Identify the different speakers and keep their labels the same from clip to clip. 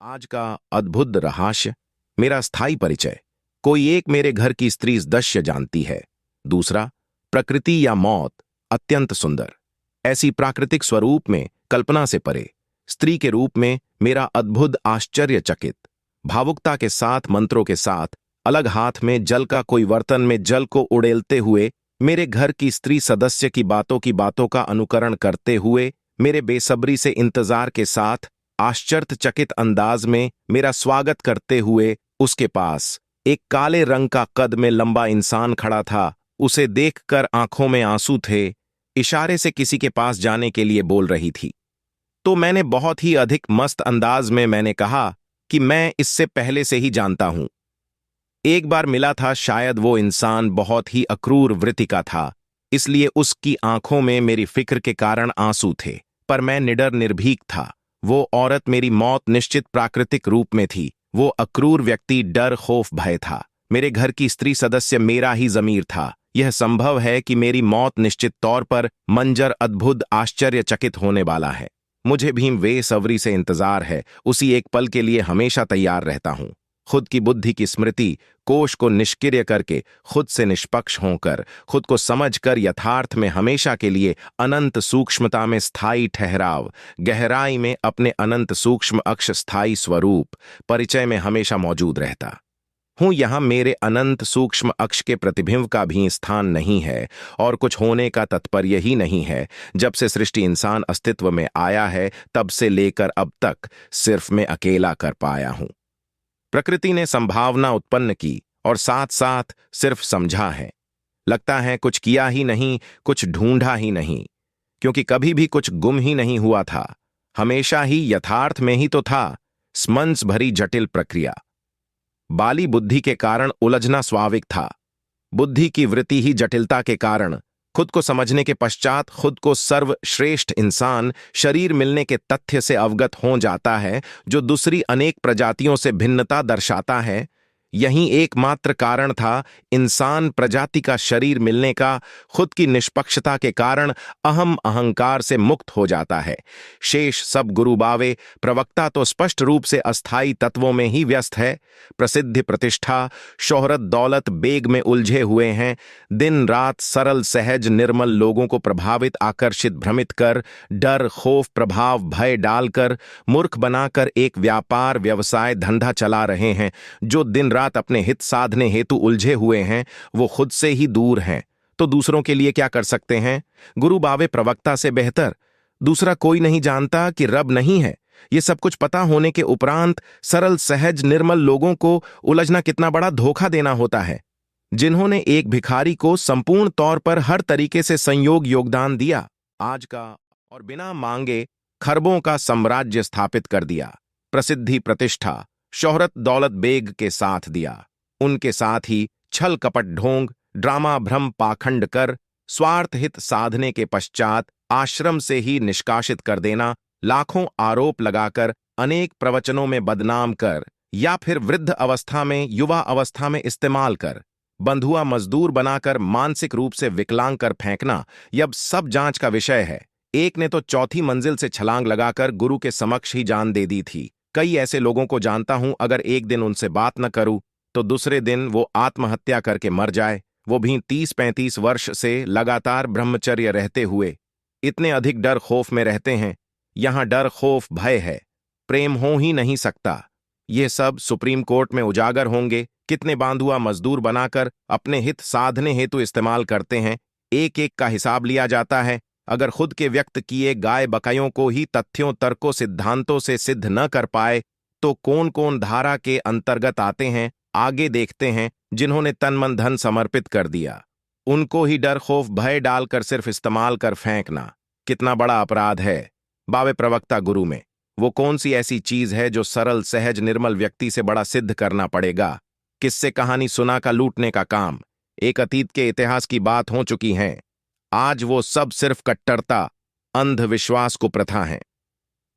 Speaker 1: आज का अद्भुत रहस्य, मेरा स्थायी परिचय। कोई एक मेरे घर की स्त्री दृश्य जानती है, दूसरा प्रकृति या मौत अत्यंत सुंदर। ऐसी प्राकृतिक स्वरूप में कल्पना से परे, स्त्री के रूप में मेरा अद्भुत आश्चर्यचकित, भावुकता के साथ मंत्रों के साथ, अलग हाथ में जल का कोई बर्तन में जल को उड़ेलते हुए, मेरे घर की स्त्री सदस्य की बातों का अनुकरण करते हुए, मेरे बेसब्री से इंतजार के साथ आश्चर्यचकित अंदाज में मेरा स्वागत करते हुए, उसके पास एक काले रंग का कद में लंबा इंसान खड़ा था। उसे देखकर आंखों में आंसू थे। इशारे से किसी के पास जाने के लिए बोल रही थी। तो मैंने बहुत ही अधिक मस्त अंदाज में मैंने कहा कि मैं इससे पहले से ही जानता हूं। एक बार मिला था, शायद वो इंसान बहुत ही अक्रूर वृत्ति का था, इसलिए उसकी आंखों में मेरी फिक्र के कारण आंसू थे। पर मैं निडर निर्भीक था। वो औरत मेरी मौत निश्चित प्राकृतिक रूप में थी। वो अक्रूर व्यक्ति डर खौफ भय था। मेरे घर की स्त्री सदस्य मेरा ही ज़मीर था। यह संभव है कि मेरी मौत निश्चित तौर पर मंजर अद्भुत आश्चर्यचकित होने वाला है। मुझे भी बेसब्री से इंतजार है। उसी एक पल के लिए हमेशा तैयार रहता हूं। खुद की बुद्धि की स्मृति कोश को निष्क्रिय करके, खुद से निष्पक्ष होकर, खुद को समझकर यथार्थ में हमेशा के लिए अनंत सूक्ष्मता में स्थायी ठहराव, गहराई में अपने अनंत सूक्ष्म अक्ष स्थायी स्वरूप परिचय में हमेशा मौजूद रहता हूं। यहां मेरे अनंत सूक्ष्म अक्ष के प्रतिबिंब का भी स्थान नहीं है और कुछ होने का तात्पर्य ही नहीं है। जब से सृष्टि इंसान अस्तित्व में आया है, तब से लेकर अब तक सिर्फ मैं अकेला कर पाया हूं। प्रकृति ने संभावना उत्पन्न की और साथ साथ सिर्फ समझा है। लगता है कुछ किया ही नहीं, कुछ ढूंढा ही नहीं, क्योंकि कभी भी कुछ गुम ही नहीं हुआ था। हमेशा ही यथार्थ में ही तो था। स्मंस भरी जटिल प्रक्रिया। बाली बुद्धि के कारण उलझना स्वाभाविक था। बुद्धि की वृत्ति ही जटिलता के कारण खुद को समझने के पश्चात खुद को सर्वश्रेष्ठ इंसान शरीर मिलने के तथ्य से अवगत हो जाता है, जो दूसरी अनेक प्रजातियों से भिन्नता दर्शाता है। यही एकमात्र कारण था इंसान प्रजाति का शरीर मिलने का। खुद की निष्पक्षता के कारण अहम अहंकार से मुक्त हो जाता है। शेष सब गुरु बावे प्रवक्ता तो स्पष्ट रूप से अस्थाई तत्वों में ही व्यस्त है। प्रसिद्धि प्रतिष्ठा शोहरत दौलत बेग में उलझे हुए हैं। दिन रात सरल सहज निर्मल लोगों को प्रभावित आकर्षित भ्रमित कर, डर खौफ प्रभाव भय डालकर, मूर्ख बनाकर एक व्यापार व्यवसाय धंधा चला रहे हैं। जो दिन रात अपने हित साधने हेतु उलझे हुए हैं, वो खुद से ही दूर हैं, तो दूसरों के लिए क्या कर सकते हैं? गुरु बावे प्रवक्ता से बेहतर दूसरा कोई नहीं जानता कि रब नहीं है। ये सब कुछ पता होने के उपरांत सरल सहज निर्मल लोगों को उलझना कितना बड़ा धोखा देना होता है, जिन्होंने एक भिखारी को संपूर्ण तौर पर हर तरीके से संयोग योगदान दिया, आज का और बिना मांगे खरबों का साम्राज्य स्थापित कर दिया। प्रसिद्धि प्रतिष्ठा शोहरत दौलत बेग के साथ दिया। उनके साथ ही छल कपट ढोंग ड्रामा भ्रम पाखंड कर, स्वार्थ हित साधने के पश्चात आश्रम से ही निष्कासित कर देना, लाखों आरोप लगाकर, अनेक प्रवचनों में बदनाम कर, या फिर वृद्ध अवस्था में युवा अवस्था में इस्तेमाल कर, बंधुआ मजदूर बनाकर मानसिक रूप से विकलांग कर फेंकना, यह सब जांच का विषय है। एक ने तो चौथी मंजिल से छलांग लगाकर गुरु के समक्ष ही जान दे दी थी। कई ऐसे लोगों को जानता हूं, अगर एक दिन उनसे बात न करूं तो दूसरे दिन वो आत्महत्या करके मर जाए, वो भी 30-35 वर्ष से लगातार ब्रह्मचर्य रहते हुए। इतने अधिक डर खौफ में रहते हैं। यहां डर खौफ भय है, प्रेम हो ही नहीं सकता। ये सब सुप्रीम कोर्ट में उजागर होंगे। कितने बांधुआ मजदूर बनाकर अपने हित साधने हेतु इस्तेमाल करते हैं, एक एक का हिसाब लिया जाता है। अगर खुद के व्यक्त किए गाय बकायों को ही तथ्यों तर्कों सिद्धांतों से सिद्ध न कर पाए, तो कौन कौन धारा के अंतर्गत आते हैं, आगे देखते हैं। जिन्होंने तन मन धन समर्पित कर दिया, उनको ही डर खौफ भय डालकर सिर्फ इस्तेमाल कर फेंकना कितना बड़ा अपराध है। बावे प्रवक्ता गुरु में वो कौन सी ऐसी चीज है जो सरल सहज निर्मल व्यक्ति से बड़ा सिद्ध करना पड़ेगा? किससे कहानी सुना का लूटने का काम एक अतीत के इतिहास की बात हो चुकी है। आज वो सब सिर्फ कट्टरता अंधविश्वास को प्रथा है।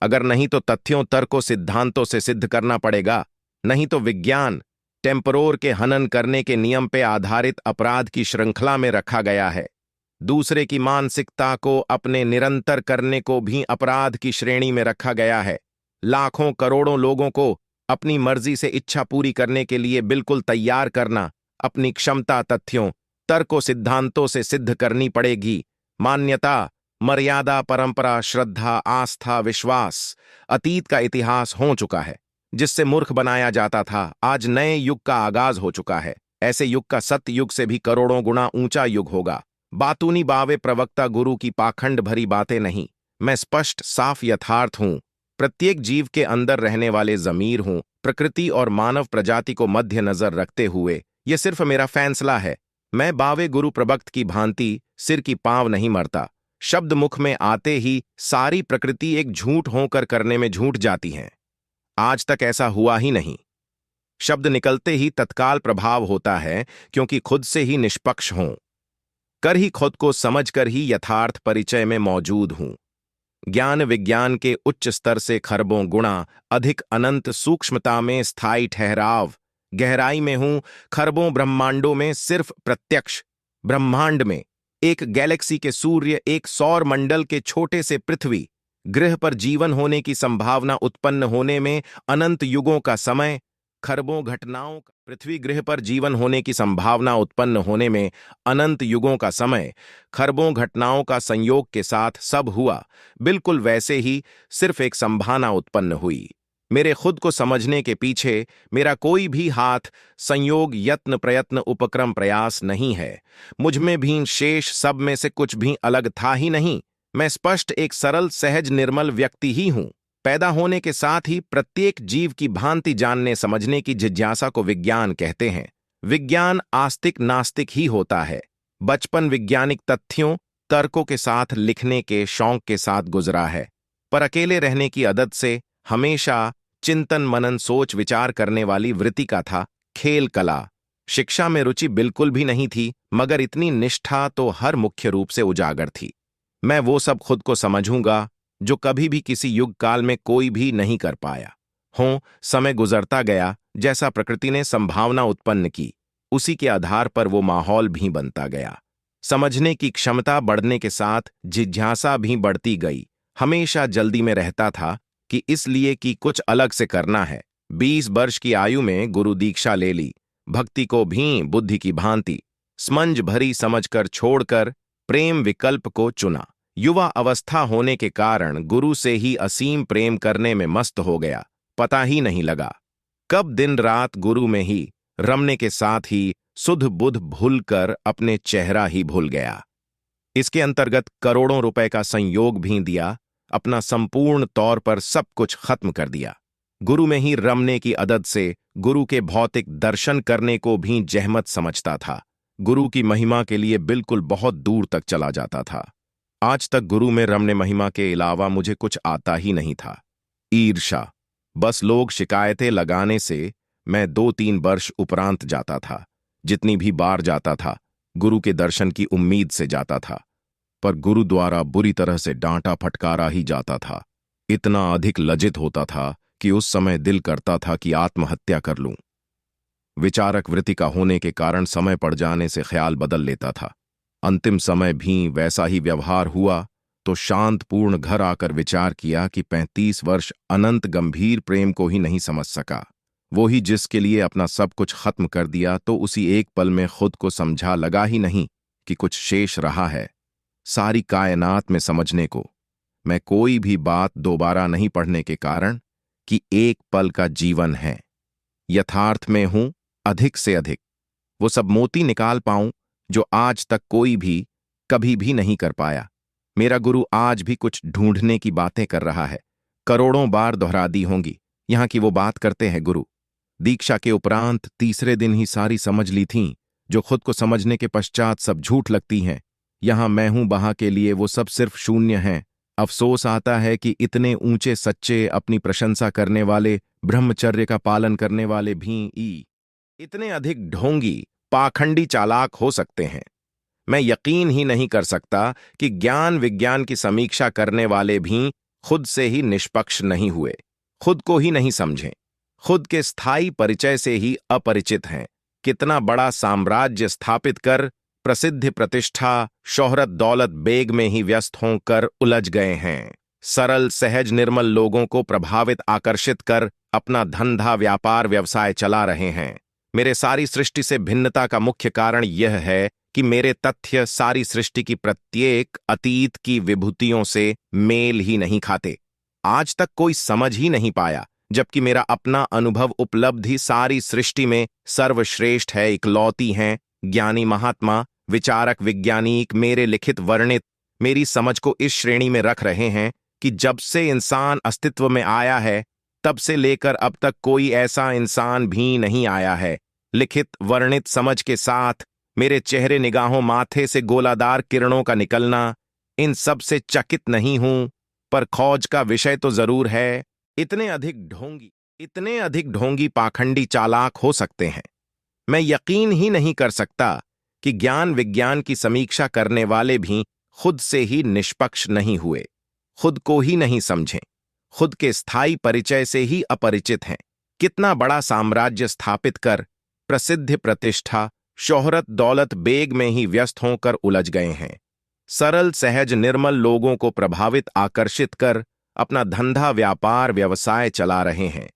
Speaker 1: अगर नहीं तो तथ्यों तर्कों सिद्धांतों से सिद्ध करना पड़ेगा, नहीं तो विज्ञान टेम्परोर के हनन करने के नियम पे आधारित अपराध की श्रृंखला में रखा गया है। दूसरे की मानसिकता को अपने निरंतर करने को भी अपराध की श्रेणी में रखा गया है। लाखों करोड़ों लोगों को अपनी मर्जी से इच्छा पूरी करने के लिए बिल्कुल तैयार करना, अपनी क्षमता तथ्यों, तर्कों, सिद्धांतों से सिद्ध करनी पड़ेगी। मान्यता, मर्यादा, परंपरा, श्रद्धा, आस्था, विश्वास, अतीत का इतिहास हो चुका है जिससे मूर्ख बनाया जाता था। आज नए युग का आगाज हो चुका है। ऐसे युग का सत्य युग से भी करोड़ों गुना ऊंचा युग होगा। बातूनी बावे प्रवक्ता गुरु की पाखंड भरी बातें नहीं, मैं स्पष्ट साफ यथार्थ हूं। प्रत्येक जीव के अंदर रहने वाले जमीर हूं। प्रकृति और मानव प्रजाति को मध्य नजर रखते हुए यह सिर्फ मेरा फैसला है। मैं बावे गुरु प्रवक्त की भांति सिर की पांव नहीं मरता। शब्द मुख में आते ही सारी प्रकृति एक झूठ होकर करने में झूठ जाती है। आज तक ऐसा हुआ ही नहीं। शब्द निकलते ही तत्काल प्रभाव होता है, क्योंकि खुद से ही निष्पक्ष हों, कर ही खुद को समझकर ही यथार्थ परिचय में मौजूद हूं। ज्ञान विज्ञान के उच्च स्तर से खरबों गुणा अधिक अनंत सूक्ष्मता में स्थायी ठहराव, गहराई में हूं। खरबों ब्रह्मांडों में सिर्फ प्रत्यक्ष, ब्रह्मांड में एक गैलेक्सी के सूर्य, एक सौर मंडल के छोटे से पृथ्वी ग्रह पर जीवन होने की संभावना उत्पन्न होने में अनंत युगों का समय, खरबों घटनाओं का पृथ्वी ग्रह पर जीवन होने की संभावना उत्पन्न होने में अनंत युगों का समय, खरबों घटनाओं का संयोग के साथ सब हुआ। बिल्कुल वैसे ही सिर्फ एक संभावना उत्पन्न हुई। मेरे खुद को समझने के पीछे मेरा कोई भी हाथ, संयोग, यत्न, प्रयत्न, उपक्रम, प्रयास नहीं है। मुझ में भी शेष सब में से कुछ भी अलग था ही नहीं। मैं स्पष्ट एक सरल, सहज, निर्मल व्यक्ति ही हूं। पैदा होने के साथ ही प्रत्येक जीव की भांति जानने समझने की जिज्ञासा को विज्ञान कहते हैं। विज्ञान आस्तिक नास्तिक ही होता है। बचपन वैज्ञानिक तथ्यों, तर्कों के साथ लिखने के शौक के साथ गुजरा है, पर अकेले रहने की आदत से हमेशा चिंतन, मनन, सोच विचार करने वाली वृत्ति का था। खेल, कला, शिक्षा में रुचि बिल्कुल भी नहीं थी, मगर इतनी निष्ठा तो हर मुख्य रूप से उजागर थी। मैं वो सब खुद को समझूंगा जो कभी भी किसी युग काल में कोई भी नहीं कर पाया। समय गुजरता गया, जैसा प्रकृति ने संभावना उत्पन्न की, उसी के आधार पर वो माहौल भी बनता गया। समझने की क्षमता बढ़ने के साथ जिज्ञासा भी बढ़ती गई। हमेशा जल्दी में रहता था कि इसलिए कि कुछ अलग से करना है। 20 वर्ष की आयु में गुरु दीक्षा ले ली। भक्ति को भी बुद्धि की भांति स्मंज भरी समझकर छोड़कर प्रेम विकल्प को चुना। युवा अवस्था होने के कारण गुरु से ही असीम प्रेम करने में मस्त हो गया। पता ही नहीं लगा कब दिन रात गुरु में ही रमने के साथ ही सुध बुध भूलकर अपने चेहरा ही भूल गया। इसके अंतर्गत करोड़ों रुपए का संयोग भी दिया। अपना संपूर्ण तौर पर सब कुछ खत्म कर दिया। गुरु में ही रमने की आदत से गुरु के भौतिक दर्शन करने को भी जहमत समझता था। गुरु की महिमा के लिए बिल्कुल बहुत दूर तक चला जाता था। आज तक गुरु में रमने महिमा के अलावा मुझे कुछ आता ही नहीं था। ईर्षा, बस लोग शिकायतें लगाने से मैं 2-3 वर्ष उपरांत जाता था। जितनी भी बार जाता था, गुरु के दर्शन की उम्मीद से जाता था, पर गुरु द्वारा बुरी तरह से डांटा फटकारा ही जाता था। इतना अधिक लज्जित होता था कि उस समय दिल करता था कि आत्महत्या कर लूं। विचारक वृत्ति का होने के कारण समय पड़ जाने से ख्याल बदल लेता था। अंतिम समय भी वैसा ही व्यवहार हुआ तो शांतपूर्ण घर आकर विचार किया कि 35 वर्ष अनंत गंभीर प्रेम को ही नहीं समझ सका। वो ही जिसके लिए अपना सब कुछ खत्म कर दिया, तो उसी एक पल में खुद को समझा लगा ही नहीं कि कुछ शेष रहा है सारी कायनात में समझने को। मैं कोई भी बात दोबारा नहीं पढ़ने के कारण कि एक पल का जीवन है, यथार्थ में हूं अधिक से अधिक, वो सब मोती निकाल पाऊं जो आज तक कोई भी कभी भी नहीं कर पाया। मेरा गुरु आज भी कुछ ढूंढने की बातें कर रहा है। करोड़ों बार दोहरा दी होंगी। यहां की वो बात करते हैं गुरु। दीक्षा के उपरांत तीसरे दिन ही सारी समझ ली थीं, जो खुद को समझने के पश्चात सब झूठ लगती हैं। यहां मैं हूं वहां के लिए वो सब सिर्फ शून्य हैं। अफसोस आता है कि इतने ऊंचे सच्चे, अपनी प्रशंसा करने वाले, ब्रह्मचर्य का पालन करने वाले भी इतने अधिक ढोंगी, पाखंडी, चालाक हो सकते हैं। मैं यकीन ही नहीं कर सकता कि ज्ञान विज्ञान की समीक्षा करने वाले भी खुद से ही निष्पक्ष नहीं हुए, खुद को ही नहीं समझें, खुद के स्थायी परिचय से ही अपरिचित हैं। कितना बड़ा साम्राज्य स्थापित कर प्रसिद्धि, प्रतिष्ठा, शोहरत, दौलत, बेग में ही व्यस्त होकर उलझ गए हैं। सरल सहज निर्मल लोगों को प्रभावित आकर्षित कर अपना धंधा व्यापार व्यवसाय चला रहे हैं। मेरे सारी सृष्टि से भिन्नता का मुख्य कारण यह है कि मेरे तथ्य सारी सृष्टि की प्रत्येक अतीत की विभूतियों से मेल ही नहीं खाते। आज तक कोई समझ ही नहीं पाया, जबकि मेरा अपना अनुभव उपलब्धि सारी सृष्टि में सर्वश्रेष्ठ है, इकलौती हैं। ज्ञानी महात्मा विचारक वैज्ञानिक मेरे लिखित वर्णित मेरी समझ को इस श्रेणी में रख रहे हैं कि जब से इंसान अस्तित्व में आया है तब से लेकर अब तक कोई ऐसा इंसान भी नहीं आया है। लिखित वर्णित समझ के साथ मेरे चेहरे निगाहों माथे से गोलादार किरणों का निकलना, इन सब से चकित नहीं हूं, पर खोज का विषय तो जरूर है। इतने अधिक ढोंगी पाखंडी चालाक हो सकते हैं। मैं यकीन ही नहीं कर सकता कि ज्ञान विज्ञान की समीक्षा करने वाले भी खुद से ही निष्पक्ष नहीं हुए, खुद को ही नहीं समझें, खुद के स्थायी परिचय से ही अपरिचित हैं। कितना बड़ा साम्राज्य स्थापित कर प्रसिद्धि प्रतिष्ठा शोहरत दौलत बेग में ही व्यस्त होकर उलझ गए हैं। सरल सहज निर्मल लोगों को प्रभावित आकर्षित कर अपना धंधा व्यापार व्यवसाय चला रहे हैं।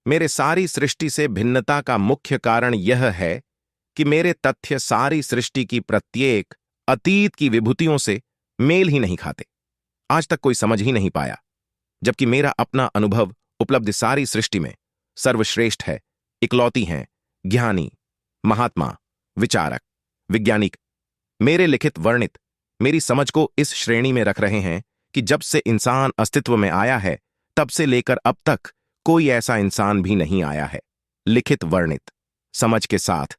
Speaker 1: मेरे सारी सृष्टि से भिन्नता का मुख्य कारण यह है कि मेरे तथ्य सारी सृष्टि की प्रत्येक अतीत की विभूतियों से मेल ही नहीं खाते। आज तक कोई समझ ही नहीं पाया, जबकि मेरा अपना अनुभव उपलब्धि सारी सृष्टि में सर्वश्रेष्ठ है, इकलौती हैं। ज्ञानी महात्मा विचारक वैज्ञानिक मेरे लिखित वर्णित मेरी समझ को इस श्रेणी में रख रहे हैं कि जब से इंसान अस्तित्व में आया है तब से लेकर अब तक कोई ऐसा इंसान भी नहीं आया है। लिखित वर्णित समझ के साथ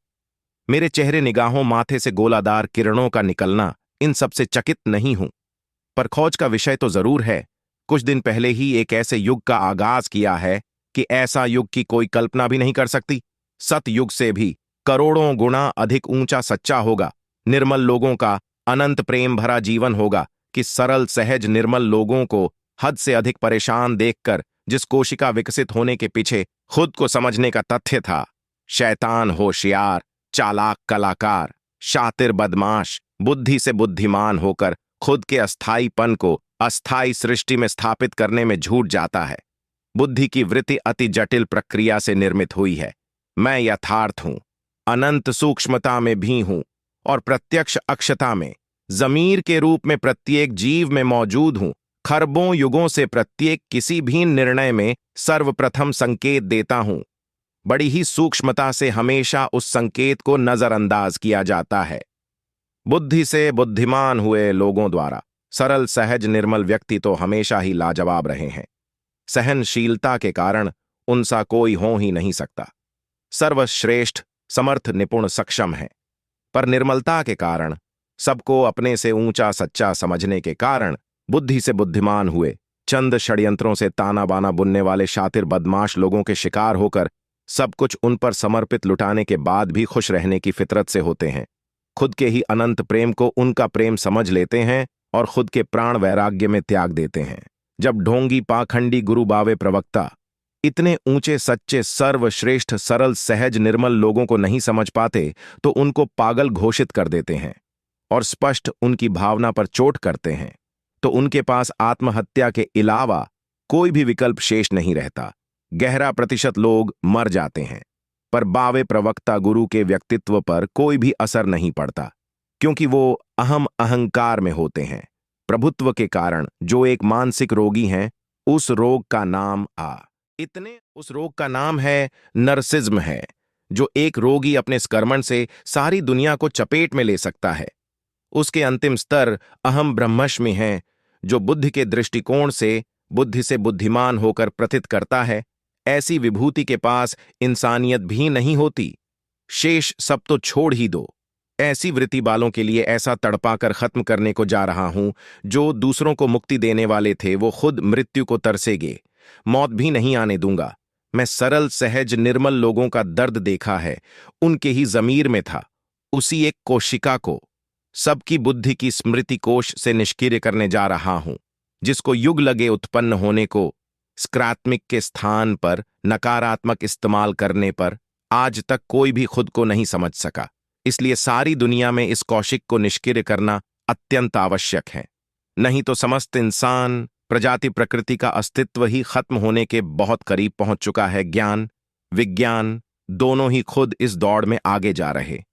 Speaker 1: मेरे चेहरे निगाहों माथे से गोलादार किरणों का निकलना, इन सब से चकित नहीं हूं, पर खोज का विषय तो जरूर है। कुछ दिन पहले ही एक ऐसे युग का आगाज किया है कि ऐसा युग की कोई कल्पना भी नहीं कर सकती। सतयुग से भी करोड़ों गुना अधिक ऊंचा सच्चा होगा। निर्मल लोगों का अनंत प्रेम भरा जीवन होगा कि सरल सहज निर्मल लोगों को हद से अधिक परेशान देखकर जिस कोशिका विकसित होने के पीछे खुद को समझने का तथ्य था, शैतान होशियार चालाक कलाकार शातिर बदमाश बुद्धि से बुद्धिमान होकर खुद के अस्थाईपन को अस्थाई सृष्टि में स्थापित करने में झूठ जाता है। बुद्धि की वृत्ति अति जटिल प्रक्रिया से निर्मित हुई है। मैं यथार्थ हूं, अनंत सूक्ष्मता में भी हूं और प्रत्यक्ष अक्षता में जमीर के रूप में प्रत्येक जीव में मौजूद हूं। खरबों युगों से प्रत्येक किसी भी निर्णय में सर्वप्रथम संकेत देता हूं। बड़ी ही सूक्ष्मता से हमेशा उस संकेत को नजरअंदाज किया जाता है। बुद्धि से बुद्धिमान हुए लोगों द्वारा सरल सहज निर्मल व्यक्ति तो हमेशा ही लाजवाब रहे हैं। सहनशीलता के कारण उनसा कोई हो ही नहीं सकता। सर्वश्रेष्ठ समर्थ निपुण सक्षम है, पर निर्मलता के कारण सबको अपने से ऊंचा सच्चा समझने के कारण बुद्धि से बुद्धिमान हुए चंद षड्यंत्रों से ताना बाना बुनने वाले शातिर बदमाश लोगों के शिकार होकर सब कुछ उन पर समर्पित लुटाने के बाद भी खुश रहने की फितरत से होते हैं। खुद के ही अनंत प्रेम को उनका प्रेम समझ लेते हैं और खुद के प्राण वैराग्य में त्याग देते हैं। जब ढोंगी पाखंडी गुरु बावे प्रवक्ता इतने ऊंचे सच्चे सर्वश्रेष्ठ सरल सहज निर्मल लोगों को नहीं समझ पाते तो उनको पागल घोषित कर देते हैं और स्पष्ट उनकी भावना पर चोट करते हैं, तो उनके पास आत्महत्या के अलावा कोई भी विकल्प शेष नहीं रहता। गहरा प्रतिशत लोग मर जाते हैं, पर बावे प्रवक्ता गुरु के व्यक्तित्व पर कोई भी असर नहीं पड़ता, क्योंकि वो अहंकार में होते हैं। प्रभुत्व के कारण जो एक मानसिक रोगी हैं, उस रोग का नाम है नर्सिज्म है, जो एक रोगी अपने स्कर्मण से सारी दुनिया को चपेट में ले सकता है। उसके अंतिम स्तर अहम ब्रह्मष्मि है, जो बुद्धि के दृष्टिकोण से बुद्धि से बुद्धिमान होकर प्रथित करता है। ऐसी विभूति के पास इंसानियत भी नहीं होती, शेष सब तो छोड़ ही दो। ऐसी वृत्ति वालों के लिए ऐसा तड़पाकर खत्म करने को जा रहा हूं, जो दूसरों को मुक्ति देने वाले थे वो खुद मृत्यु को तरसेगे। मौत भी नहीं आने दूंगा। मैं सरल सहज निर्मल लोगों का दर्द देखा है, उनके ही जमीर में था। उसी एक कोशिका को सबकी बुद्धि की स्मृति कोश से निष्क्रिय करने जा रहा हूं, जिसको युग लगे उत्पन्न होने को। सकारात्मक के स्थान पर नकारात्मक इस्तेमाल करने पर आज तक कोई भी खुद को नहीं समझ सका। इसलिए सारी दुनिया में इस कौशिक को निष्क्रिय करना अत्यंत आवश्यक है, नहीं तो समस्त इंसान प्रजाति प्रकृति का अस्तित्व ही खत्म होने के बहुत करीब पहुंच चुका है। ज्ञान विज्ञान दोनों ही खुद इस दौड़ में आगे जा रहे।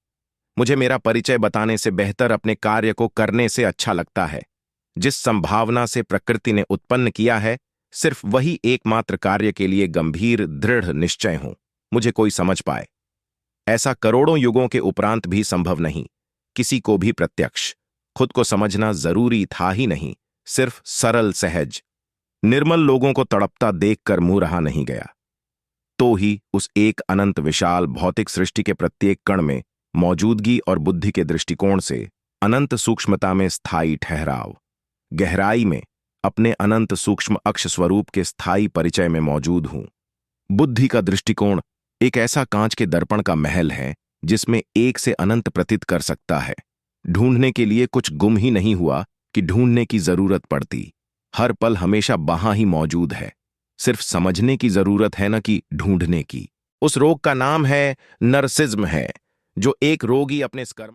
Speaker 1: मुझे मेरा परिचय बताने से बेहतर अपने कार्य को करने से अच्छा लगता है। जिस संभावना से प्रकृति ने उत्पन्न किया है, सिर्फ वही एकमात्र कार्य के लिए गंभीर दृढ़ निश्चय हूं। मुझे कोई समझ पाए, ऐसा करोड़ों युगों के उपरांत भी संभव नहीं। किसी को भी प्रत्यक्ष खुद को समझना जरूरी था ही नहीं। सिर्फ सरल सहज निर्मल लोगों को तड़पता देखकर मुंह रहा नहीं गया। तो ही उस एक अनंत विशाल भौतिक सृष्टि के प्रत्येक कण में मौजूदगी और बुद्धि के दृष्टिकोण से अनंत सूक्ष्मता में स्थायी ठहराव, गहराई में अपने अनंत सूक्ष्म अक्ष स्वरूप के स्थायी परिचय में मौजूद हूं। बुद्धि का दृष्टिकोण एक ऐसा कांच के दर्पण का महल है जिसमें एक से अनंत प्रतीत कर सकता है। ढूंढने के लिए कुछ गुम ही नहीं हुआ कि ढूंढने की जरूरत पड़ती। हर पल हमेशा वहां ही मौजूद है। सिर्फ समझने की जरूरत है न कि ढूंढने की। उस रोग का नाम है नरसिज्म है, जो एक रोगी अपने कर्म